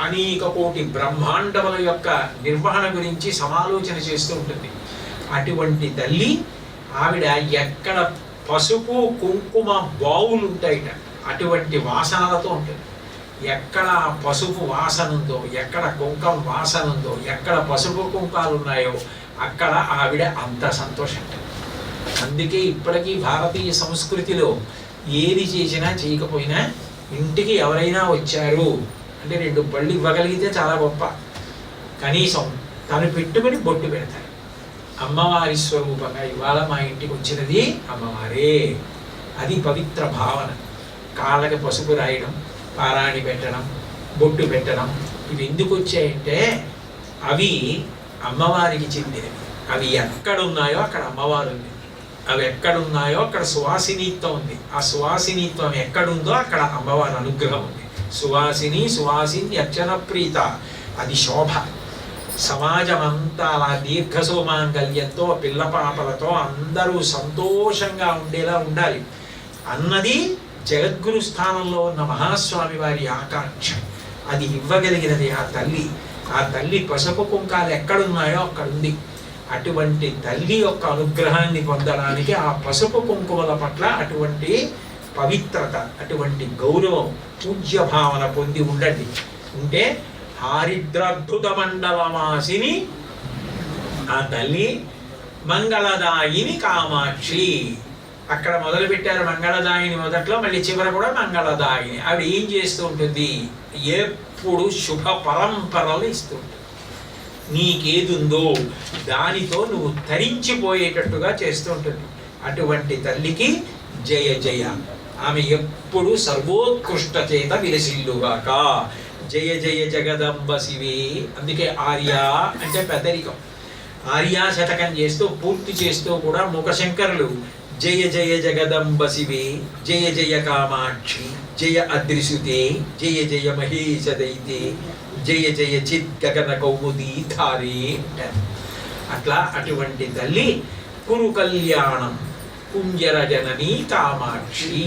అనేక కోటి బ్రహ్మాండముల యొక్క నిర్వహణ గురించి సమాలోచన చేస్తూ ఉంటుంది. అటువంటి తల్లి ఆవిడ ఎక్కడ పసుపు కుంకుమ బావులు ఉంటాయిట అటువంటి వాసనలతో ఉంటుంది. ఎక్కడ పసుపు వాసన ఉందో, ఎక్కడ కుంకుమ వాసన ఉందో, ఎక్కడ పసుపు కుంకాలు ఉన్నాయో అక్కడ ఆవిడ అంత సంతోషం. అందుకే ఇప్పటికీ భారతీయ సంస్కృతిలో ఏది చేసినా చేయకపోయినా ఇంటికి ఎవరైనా వచ్చారు అంటే 2 పళ్ళు ఇవ్వగలిగితే చాలా గొప్ప. కనీసం తను పెట్టుకుని బొట్టు పెడతారు. అమ్మవారి స్వరూపంగా ఇవాళ మా ఇంటికి వచ్చినది అమ్మవారే, అది పవిత్ర భావన. కాళ్ళకి పసుపు రాయడం, పారాణి పెట్టడం, బొట్టు పెట్టడం ఇవి ఎందుకు వచ్చాయంటే అవి అమ్మవారికి చెందినవి. అవి ఎక్కడున్నాయో అక్కడ అమ్మవారు ఉంది, అవి ఎక్కడున్నాయో అక్కడ సువాసినిత్వం ఉంది. ఆ సువాసినిత్వం ఎక్కడుందో అక్కడ అమ్మవారి అనుగ్రహం ఉంది. సువాసిని అర్చన ప్రీత, అది శోభ. సమాజం అంతా అలా దీర్ఘసోమాంగల్యంతో పిల్ల పాపలతో అందరూ సంతోషంగా ఉండేలా ఉండాలి అన్నది జగద్గురు స్థానంలో ఉన్న మహాస్వామి వారి ఆకాంక్ష. అది ఇవ్వగలిగినది ఆ తల్లి. ఆ తల్లి పసుపు కుంకాలు ఎక్కడున్నాయో అక్కడుంది. అటువంటి తల్లి యొక్క అనుగ్రహాన్ని పొందడానికి ఆ పసుపు కుంకుమల పట్ల అటువంటి పవిత్రత, అటువంటి గౌరవం, పూజ్య భావన పొంది ఉండండి. ఉంటే హారిద్రాద్భుత మండలవాసిని ఆ తల్లి మంగళదాయిని కామాక్షి. అక్కడ మొదలు పెట్టారు మంగళదాయిని మొదట్లో, మళ్ళీ చివర కూడా మంగళదాయిని. ఆవిడ ఏం చేస్తూ ఉంటుంది? ఎప్పుడు శుభ పరంపరలు ఇస్తూ ఉంటుంది. నీకేదుందో దానితో నువ్వు తరించిపోయేటట్టుగా చేస్తూ ఉంటుంది. అటువంటి తల్లికి జయ జయ. ఆమె ఎప్పుడు సర్వోత్కృష్ట చేత విలసిల్లుగాక. జయ జయ జగదంబ శివే. అందుకే ఆర్య అంటే పెద్దరికం. ఆర్యా శతకం చేస్తూ పూర్తి చేస్తూ కూడా ముఖశంకరులు జయ జయ జగదంబ శివే, జయ జయ కామాక్షి, జయ అద్రిసుతే, జయ జయ మహేశ దైతే, జయ జయ చిత్ గగన కౌముదీ ధారే అంటారు. అట్లా అటువంటి తల్లి కురు కళ్యాణం కుంజర జననీ కామాక్షి.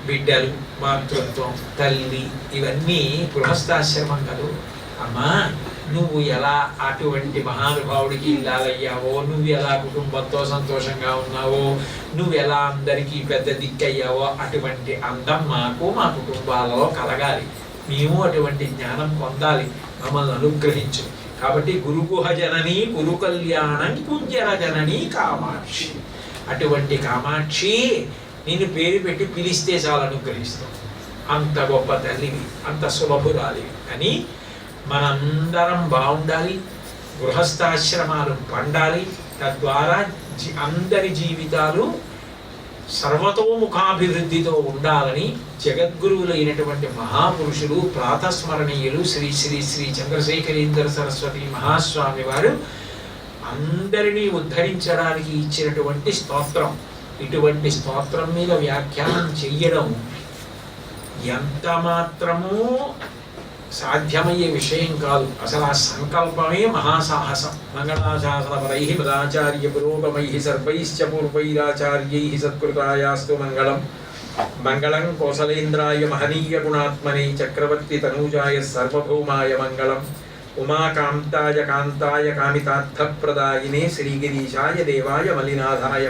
బిడ్డలు, మాతృత్వం, తల్లి ఇవన్నీ గృహస్థాశ్రమం కదూ. అమ్మా నువ్వు ఎలా అటువంటి మహానుభావుడికి ఇల్లాలయ్యావో, నువ్వు ఎలా కుటుంబంతో సంతోషంగా ఉన్నావో, నువ్వు ఎలా అందరికీ పెద్ద దిక్కయ్యావో అటువంటి అందం మాకు మా కుటుంబాలలో కలగాలి. మేము అటువంటి జ్ఞానం పొందాలి. మమ్మల్ని అనుగ్రహించు. కాబట్టి గురుగుహ జనని గురు కళ్యాణం కుంజర జనని కామాక్షి. అటువంటి కామాక్షి నిన్ను పేరు పెట్టి పిలిస్తే చాలా అనుగ్రహిస్తాం. అంత గొప్ప తల్లివి, అంత సులభురాలివి. అని మనందరం బాగుండాలి, గృహస్థాశ్రమాలు పండాలి. తద్వారా అందరి జీవితాలు సర్వతోముఖాభివృద్ధితో ఉండాలని జగద్గురువులైనటువంటి మహాపురుషులు ప్రాతస్మరణీయులు శ్రీ శ్రీ శ్రీ చంద్రశేఖరేంద్ర సరస్వతి మహాస్వామి వారు అందరినీ ఉద్ధరించడానికి ఇచ్చినటువంటి స్తోత్రం. ఇటువంటి స్తోత్రం మీద వ్యాఖ్యానం చెయ్యడం ఎంత మాత్రమూ సాధ్యమయ్యే విషయం కాదు. అసలు ఆ సంకల్పమే మహాసాహసం. మంగళాశాసనపరై మదాచార్య పురోగమై సర్వైశ్చ పూర్వైరాచార్యై సత్కృతాయాస్తు మంగళం. మంగళం కోసలేంద్రాయ మహనీయ గుణాత్మనే చక్రవర్తి తనూజాయ సర్వభౌమాయ మంగళం. ఉమాకాంతాయ కాంతాయ కామితార్థప్రదాయినే శ్రీగిరీశాయ దేవాయ మలినాథాయ